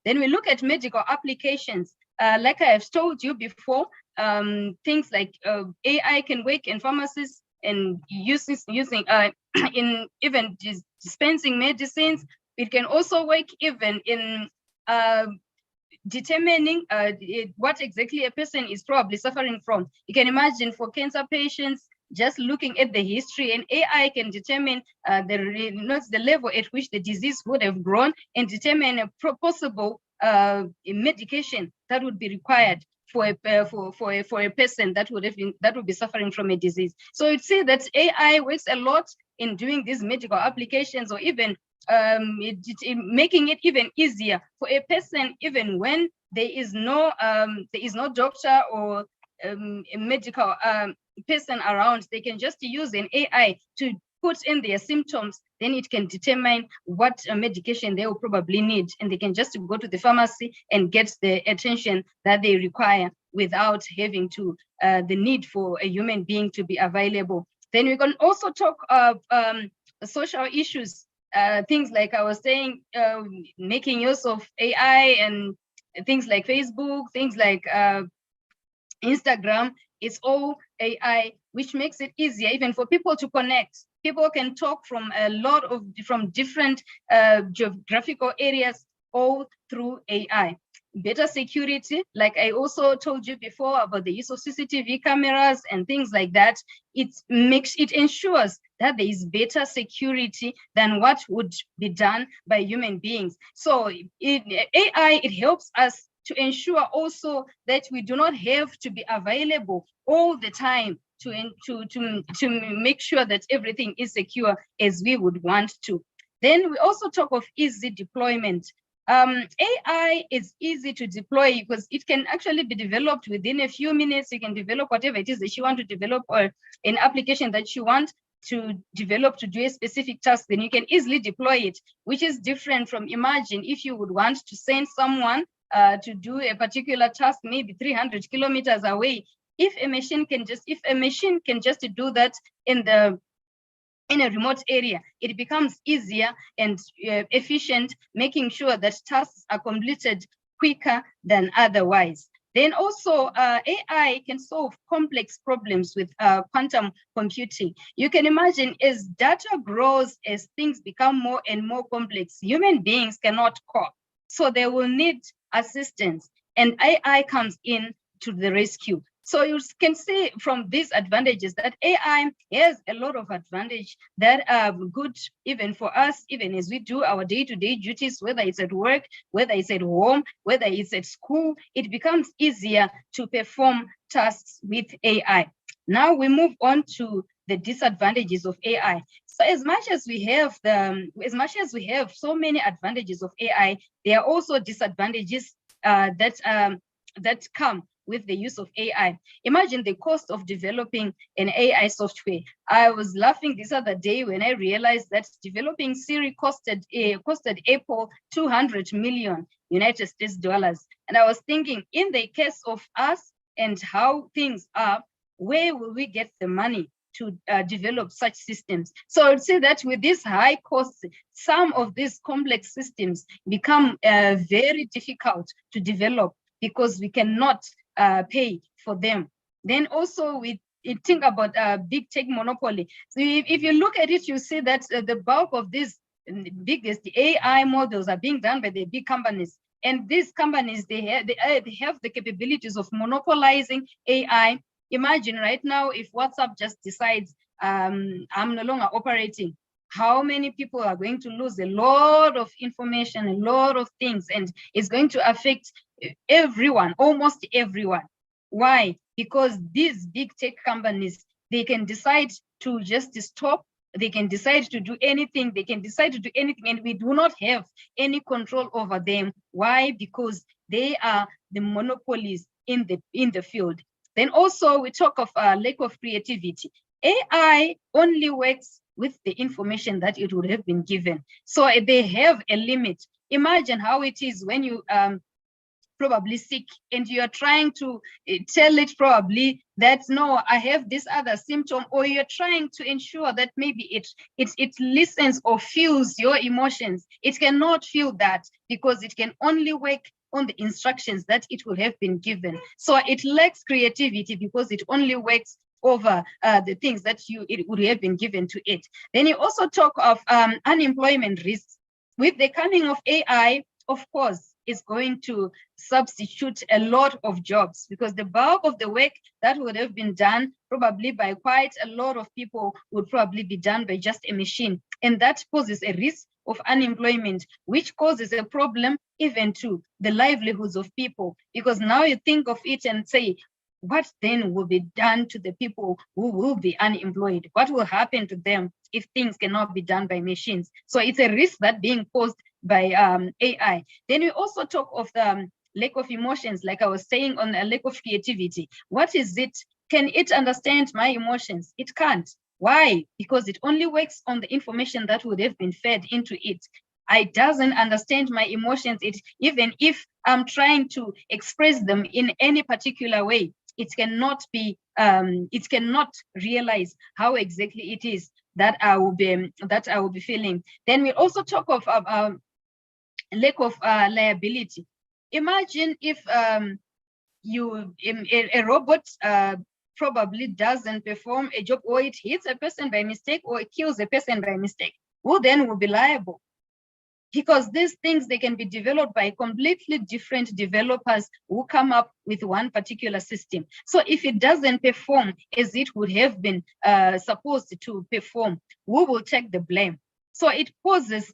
Then we look at medical applications. Like I have told you before, things like AI can work in pharmacies and using in even dispensing medicines. It can also work even in determining what exactly a person is probably suffering from. You can imagine for cancer patients, just looking at the history, and AI can determine the level at which the disease would have grown and determine a possible medication that would be required for a person that would be suffering from a disease. So you'd see that AI works a lot in doing these medical applications, or even making it even easier for a person, even when there is no doctor or a medical person around. They can just use an AI to put in their symptoms, then it can determine what medication they will probably need, and they can just go to the pharmacy and get the attention that they require without having to the need for a human being to be available. Then we can also talk of social issues, things like I was saying, making use of AI and things like Facebook, things like Instagram. It's all AI, which makes it easier even for people to connect. People can talk from different geographical areas, all through AI. Better security, like I also told you before about the use of CCTV cameras and things like that. It ensures that there is better security than what would be done by human beings. So AI, it helps us to ensure also that we do not have to be available all the time to make sure that everything is secure as we would want to. Then we also talk of easy deployment. AI is easy to deploy because it can actually be developed within a few minutes. You can develop whatever it is that you want to develop, or an application that you want to develop to do a specific task, then you can easily deploy it, which is different from, imagine if you would want to send someone to do a particular task, maybe 300 kilometers away. If a machine can just do that in a remote area, it becomes easier and efficient, making sure that tasks are completed quicker than otherwise. Then also AI can solve complex problems with quantum computing. You can imagine, as data grows, as things become more and more complex, human beings cannot cope. So they will need assistance, and AI comes in to the rescue. So you can see from these advantages that AI has a lot of advantage that are good even for us, even as we do our day-to-day duties, whether it's at work, whether it's at home, whether it's at school. It becomes easier to perform tasks with AI. Now we move on to the disadvantages of AI. So as much as we have so many advantages of AI, there are also disadvantages that come with the use of AI. Imagine the cost of developing an AI software. I was laughing this other day when I realized that developing Siri costed Apple $200 million United States dollars. And I was thinking, in the case of us and how things are, where will we get the money to develop such systems? So I would say that with this high cost, some of these complex systems become very difficult to develop because we cannot pay for them. Then also we think about big tech monopoly. So if you look at it, you see that the bulk of these biggest AI models are being done by the big companies. And these companies, they have the capabilities of monopolizing AI. Imagine right now, if WhatsApp just decides, I'm no longer operating, how many people are going to lose a lot of information, a lot of things, and it's going to affect everyone, almost everyone. Why? Because these big tech companies, they can decide to just stop, they can decide to do anything, and we do not have any control over them. Why? Because they are the monopolies in the field. Then also we talk of lack of creativity. AI only works with the information that it would have been given. So they have a limit. Imagine how it is when you probably sick, and you are trying to tell it probably that, no, I have this other symptom, or you're trying to ensure that maybe it listens or feels your emotions. It cannot feel that, because it can only work on the instructions that it will have been given. So it lacks creativity because it only works over the things that it would have been given to it. Then you also talk of unemployment risks. With the coming of AI, of course, is going to substitute a lot of jobs, because the bulk of the work that would have been done probably by quite a lot of people would probably be done by just a machine. And that poses a risk of unemployment, which causes a problem even to the livelihoods of people. Because now you think of it and say, what then will be done to the people who will be unemployed? What will happen to them if things cannot be done by machines? So it's a risk that being posed by AI. Then we also talk of the lack of emotions, like I was saying, on a lack of creativity. What is it? Can it understand my emotions? It can't. Why? Because it only works on the information that would have been fed into it. It doesn't understand my emotions. Even if I'm trying to express them in any particular way, it cannot realize how exactly it is that I will be feeling. Then we also talk of lack of liability. Imagine if a robot probably doesn't perform a job, or it hits a person by mistake, or it kills a person by mistake. Who then will be liable? Because these things, they can be developed by completely different developers who come up with one particular system. So if it doesn't perform as it would have been supposed to perform, who will take the blame? So it poses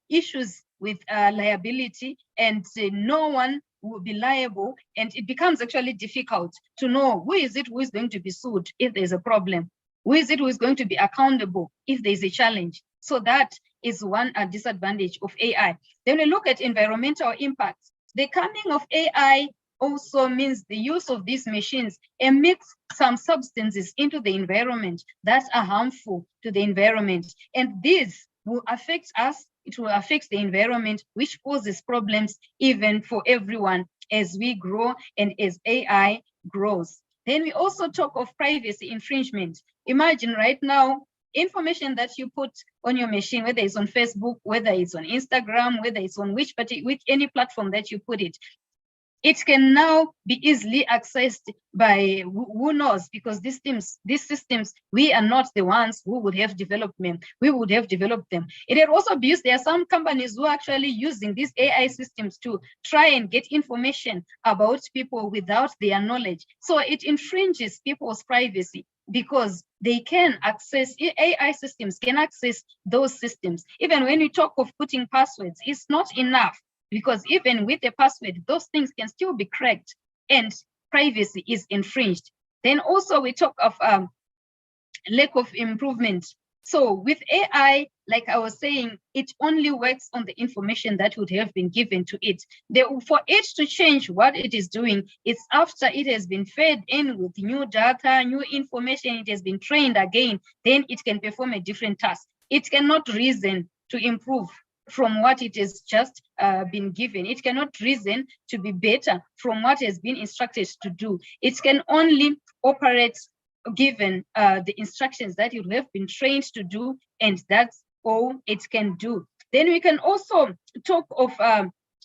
issues with liability, and no one will be liable, and it becomes actually difficult to know who is going to be sued if there's a problem, who is going to be accountable if there's a challenge. So that is one disadvantage of AI. Then we look at environmental impacts. The coming of AI also means the use of these machines emits some substances into the environment that are harmful to the environment. And this will affect us. It will affect the environment, which poses problems even for everyone as we grow and as AI grows. Then we also talk of privacy infringement. Imagine right now, information that you put on your machine, whether it's on Facebook, whether it's on Instagram, whether it's on with any platform that you put it, it can now be easily accessed by who knows, because these systems, we are not the ones who would have developed them. We would have developed them. It had also been used. There are some companies who are actually using these AI systems to try and get information about people without their knowledge. So it infringes people's privacy, because they can access, AI systems can access those systems. Even when you talk of putting passwords, it's not enough, because even with a password, those things can still be cracked and privacy is infringed. Then also we talk of lack of improvement. So with AI, like I was saying, it only works on the information that would have been given to it. For it to change what it is doing, it's after it has been fed in with new data, new information, it has been trained again, then it can perform a different task. It cannot reason to improve from what it has just been given. It cannot reason to be better from what has been instructed to do. It can only operate given the instructions that you have been trained to do, and that's all it can do. Then we can also talk of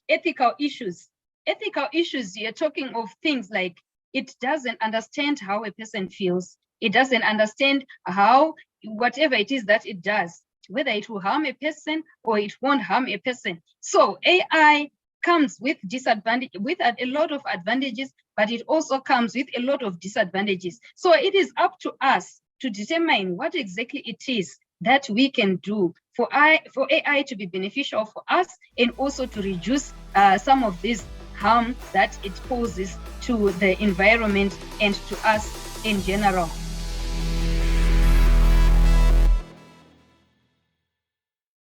ethical issues. Ethical issues, you're talking of things like it doesn't understand how a person feels. It doesn't understand how whatever it is that it does, whether it will harm a person or it won't harm a person. So AI comes with a lot of advantages, but it also comes with a lot of disadvantages. So it is up to us to determine what exactly it is that we can do for AI to be beneficial for us, and also to reduce some of this harm that it poses to the environment and to us in general.